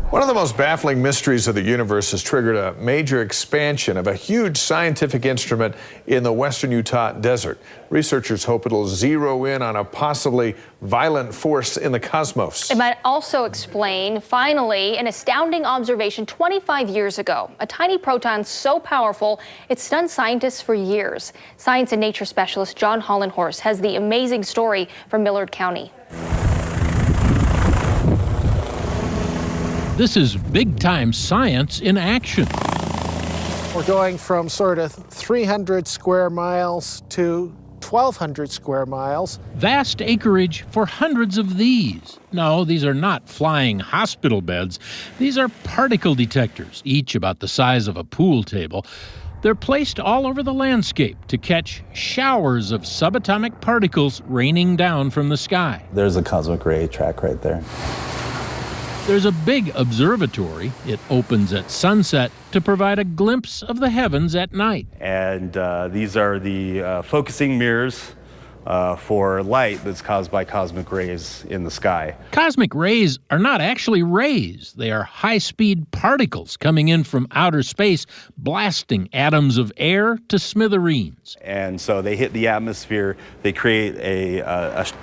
One of the most baffling mysteries of the universe has triggered a major expansion of a huge scientific instrument in the western Utah desert. Researchers hope it'll zero in on a possibly violent force in the cosmos. It might also explain, finally, an astounding observation 25 years ago. A tiny proton so powerful it stunned scientists for years. Science and nature specialist John Hollenhorst has the amazing story from Millard County. This is big-time science in action. We're going from sort of 300 square miles to 1,200 square miles. Vast acreage for hundreds of these. No, these are not flying hospital beds. These are particle detectors, each about the size of a pool table. They're placed all over the landscape to catch showers of subatomic particles raining down from the sky. There's a cosmic ray track right there. There's a big observatory. It opens at sunset to provide a glimpse of the heavens at night. And these are the focusing mirrors for light that's caused by cosmic rays in the sky. Cosmic rays are not actually rays. They are high-speed particles coming in from outer space, blasting atoms of air to smithereens. And so they hit the atmosphere. They create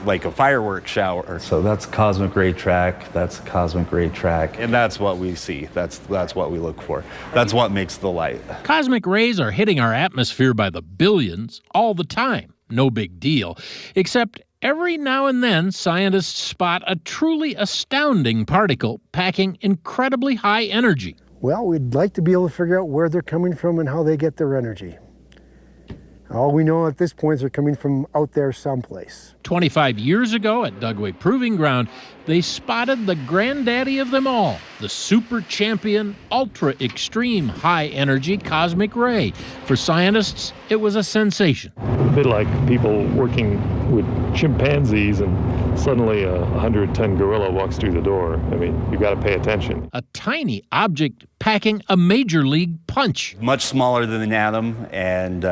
like a fireworks shower. So that's cosmic ray track. That's cosmic ray track. And that's what we see. That's what we look for. That's what makes the light. Cosmic rays are hitting our atmosphere by the billions all the time. No big deal, except every now and then scientists spot a truly astounding particle packing incredibly high energy. Well, we'd like to be able to figure out where they're coming from and how they get their energy. All we know at this point is they're coming from out there someplace. 25 years ago at Dugway Proving Ground, they spotted the granddaddy of them all, the super champion, ultra-extreme high-energy cosmic ray. For scientists, it was a sensation. A bit like people working with chimpanzees and suddenly a 100-ton gorilla walks through the door. I mean, you've got to pay attention. A tiny object packing a major league punch. Much smaller than an atom, and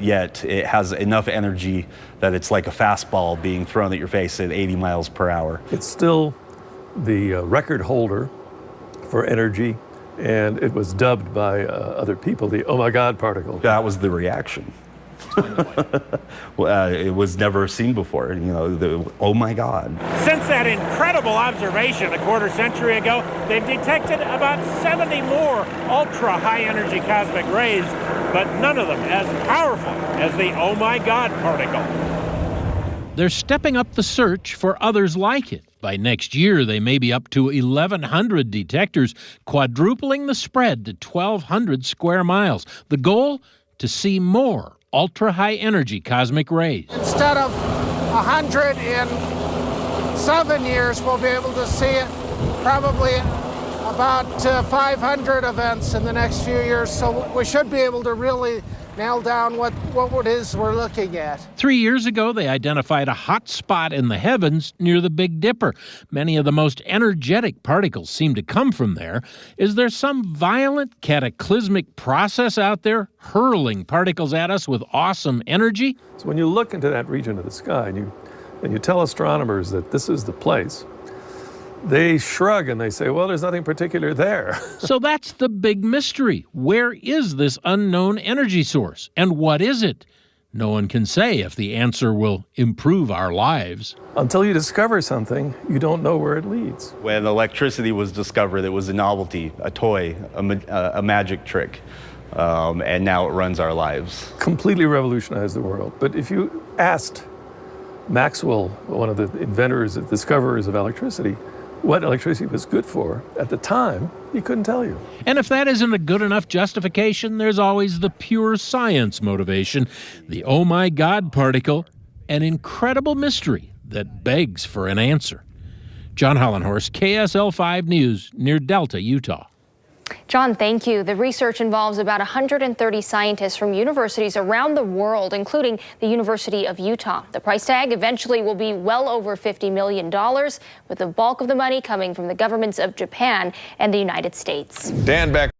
yet it has enough energy that it's like a fastball being thrown at your face at 80 miles per hour. It's still the record holder for energy, and it was dubbed by other people the "oh my God" particle. That was the reaction. Well, it was never seen before, you know, the "oh my God." Since that incredible observation a quarter century ago, they've detected about 70 more ultra-high energy cosmic rays, but none of them as powerful as the "oh my God" particle. They're stepping up the search for others like it. By next year, they may be up to 1,100 detectors, quadrupling the spread to 1,200 square miles. The goal? To see more ultra-high energy cosmic rays. Instead of 100 in 7 years, we'll be able to see it probably about 500 events in the next few years. So we should be able to really nail down what it is we're looking at. 3 years ago, they identified a hot spot in the heavens near the Big Dipper. Many of the most energetic particles seem to come from there. Is there some violent cataclysmic process out there hurling particles at us with awesome energy? So when you look into that region of the sky and you tell astronomers that this is the place, they shrug and they say, well, there's nothing particular there. So that's the big mystery. Where is this unknown energy source? And what is it? No one can say if the answer will improve our lives. Until you discover something, you don't know where it leads. When electricity was discovered, it was a novelty, a toy, a magic trick. And now it runs our lives. Completely revolutionized the world. But if you asked Maxwell, one of the inventors, discoverers of electricity, what electricity was good for at the time, he couldn't tell you. And if that isn't a good enough justification, there's always the pure science motivation, the oh my God particle, an incredible mystery that begs for an answer. John Hollenhorst, KSL 5 News, near Delta, Utah. John, thank you. The research involves about 130 scientists from universities around the world, including the University of Utah. The price tag eventually will be well over $50 million, with the bulk of the money coming from the governments of Japan and the United States. Dan, back